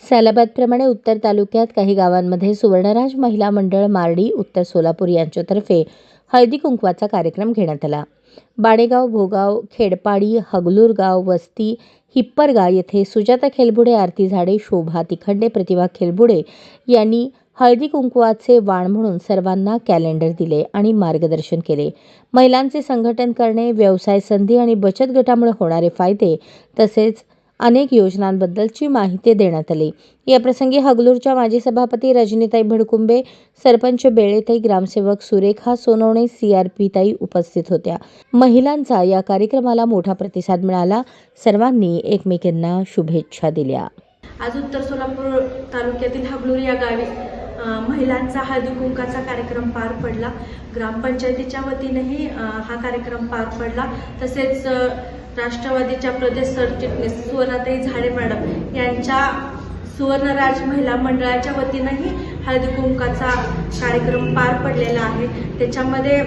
सालाबादप्रमाणे उत्तर तालुक्यात काही गावांमध्ये सुवर्णराज महिला मंडळ मार्डी उत्तर सोलापूर यांच्यातर्फे हळदी कुंकवाचा कार्यक्रम घेण्यात आला। बाणेगाव, भोगाव, खेडपाडी, हगलूरगाव, वस्ती, हिप्परगा येथे सुजाता खेलबुडे, आरती झाडे, शोभा तिखंडे, प्रतिभा खेलबुडे यांनी हळदी कुंकवाचे वाण म्हणून सर्वांना कॅलेंडर दिले आणि मार्गदर्शन केले। महिलांचे संघटन करणे, व्यवसाय संधी आणि बचत गटामुळे होणारे फायदे तसेच अनेक योजनांबद्दलची माहिती देण्यात आली। या प्रसंगी हगलूरच्या माजी सभापती रजनीताई भडकुंबे, सरपंच बेळेताई, ग्रामसेवक सुरेखा सोनवणे, CRP ताई उपस्थित होत्या। महिलांचा या कार्यक्रमाला मोठा प्रतिसाद मिळाला। सर्वांनी एकमेकांना शुभेच्छा दिल्या। आज उत्तर सोलापूर तालुक्यातील हगलूर या गावी महिलांचा हळदी कुंकाचा कार्यक्रम पार पडला। ग्रामपंचायतीच्या वतीनेही हा कार्यक्रम पार पडला। तसेच राष्ट्रवादीच्या प्रदेश सरचिटणीस सुवर्णाताई झाडे मॅडम यांच्या सुवर्णराज महिला मंडळाच्या वतीनेही हळदी कुंकाचा कार्यक्रम पार पडलेला आहे। त्याच्यामध्ये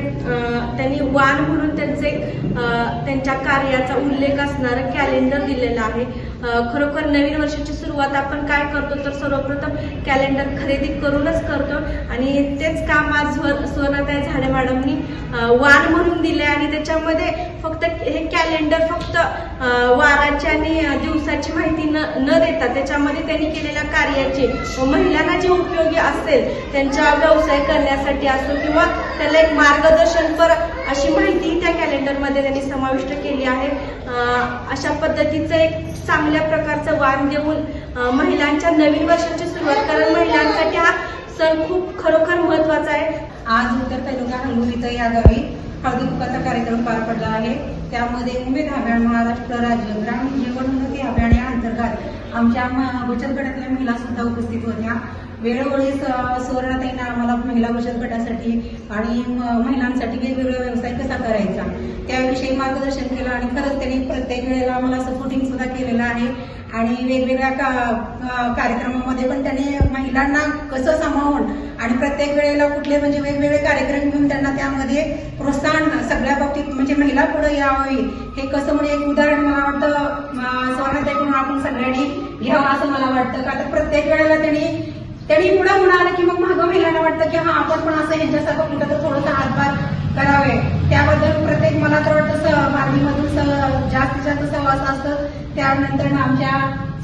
त्यांनी वाण म्हणून त्यांच्या कार्याचा उल्लेख असणारं कॅलेंडर दिलेलं आहे। खरोखर नवीन वर्षाची सुरुवात आपण काय करतो तर सर्वप्रथम कॅलेंडर खरेदी करूनच करतो आणि तेच काम आज सुवर्णाताई झाडे मॅडमनी वाण म्हणून दिले आणि त्याच्यामध्ये फक्त हे कॅलेंडर फक्त वाराची आणि दिवसाची माहिती न देता त्याच्यामध्ये त्यांनी केलेल्या कार्याची व महिलांना जे उपयोगी असेल त्यांचा व्यवसाय करण्यासाठी असो किंवा त्याला एक मार्गदर्शनपर अशी माहिती त्या कॅलेंडरमध्ये त्यांनी समाविष्ट केली आहे। अशा पद्धतीचं एक चांगल्या प्रकारचं वाण देऊन महिलांच्या नवीन वर्षाची सुरुवात, कारण महिलांसाठी हा सण खूप खरोखर महत्त्वाचा आहे। आज उत्तर तालुका हगलूर इथं या गावी हळदी कुंकाचा कार्यक्रम पार पडला आहे। त्यामध्ये उमेद अभियान, महाराष्ट्र राज्य ग्राम जीवनोन्नती अभियानाअंतर्गत आमच्या बचत गटातल्या महिला सुद्धा उपस्थित होत्या। वेळोवेळी सुवर्णाताईंना आम्हाला महिला बचत गटासाठी आणि महिलांसाठी वेगवेगळा व्यवसाय कसा करायचा त्याविषयी मार्गदर्शन केलं आणि खरंच त्यांनी प्रत्येक वेळेला आम्हाला सपोर्टिंग सुद्धा केलेलं आहे आणि वेगवेगळ्या कार्यक्रमामध्ये पण त्यांनी महिलांना कसं सामावून आणि प्रत्येक वेळेला कुठले म्हणजे वेगवेगळे कार्यक्रम घेऊन त्यांना त्यामध्ये प्रोत्साहन सगळ्या बाबतीत म्हणजे महिला पुढे यावी हे कसं म्हणजे एक उदाहरण मला वाटतं सुवर्णाताईकडून आपण सगळ्यांनी घ्यावं असं मला वाटतं। का तर प्रत्येक वेळेला त्यांनी पुढे म्हणाले की मग मागं महिलांना वाटतं की हा आपण पण असं ह्यांच्यासारखं कुठं तर थोडंसं हातभार करावे। त्याबद्दल प्रत्येक मला तर वाटतं मार्गीमधून जास्तीत जास्त सहवास असतं। त्यानंतर आमच्या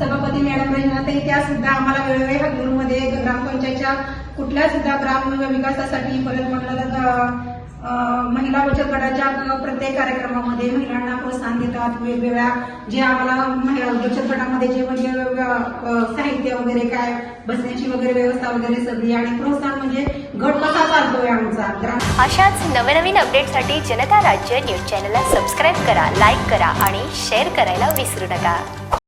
सभापती मॅडम रजनीताई त्या सुद्धा आम्हाला वेळोवेळी हगलूरमध्ये ग्रामपंचायतच्या कुठल्या सुद्धा ग्राम विकासासाठी परत म्हटलं तर महिला बचत गटाच्या प्रत्येक कार्यक्रमामध्ये महिलांना प्रोत्साहन देतात। वेगवेगळ्या जे आम्हाला बचत गटामध्ये जे म्हणजे साहित्य वगैरे काय बसण्याची वगैरे व्यवस्था वगैरे सगळी आणि प्रोत्साहन म्हणजे गट कसा चालतोय आमचा। अशाच नवनवीन अपडेटसाठी जनता राज्य न्यूज चॅनलला सबस्क्राईब करा, लाईक करा आणि शेअर करायला विसरू नका।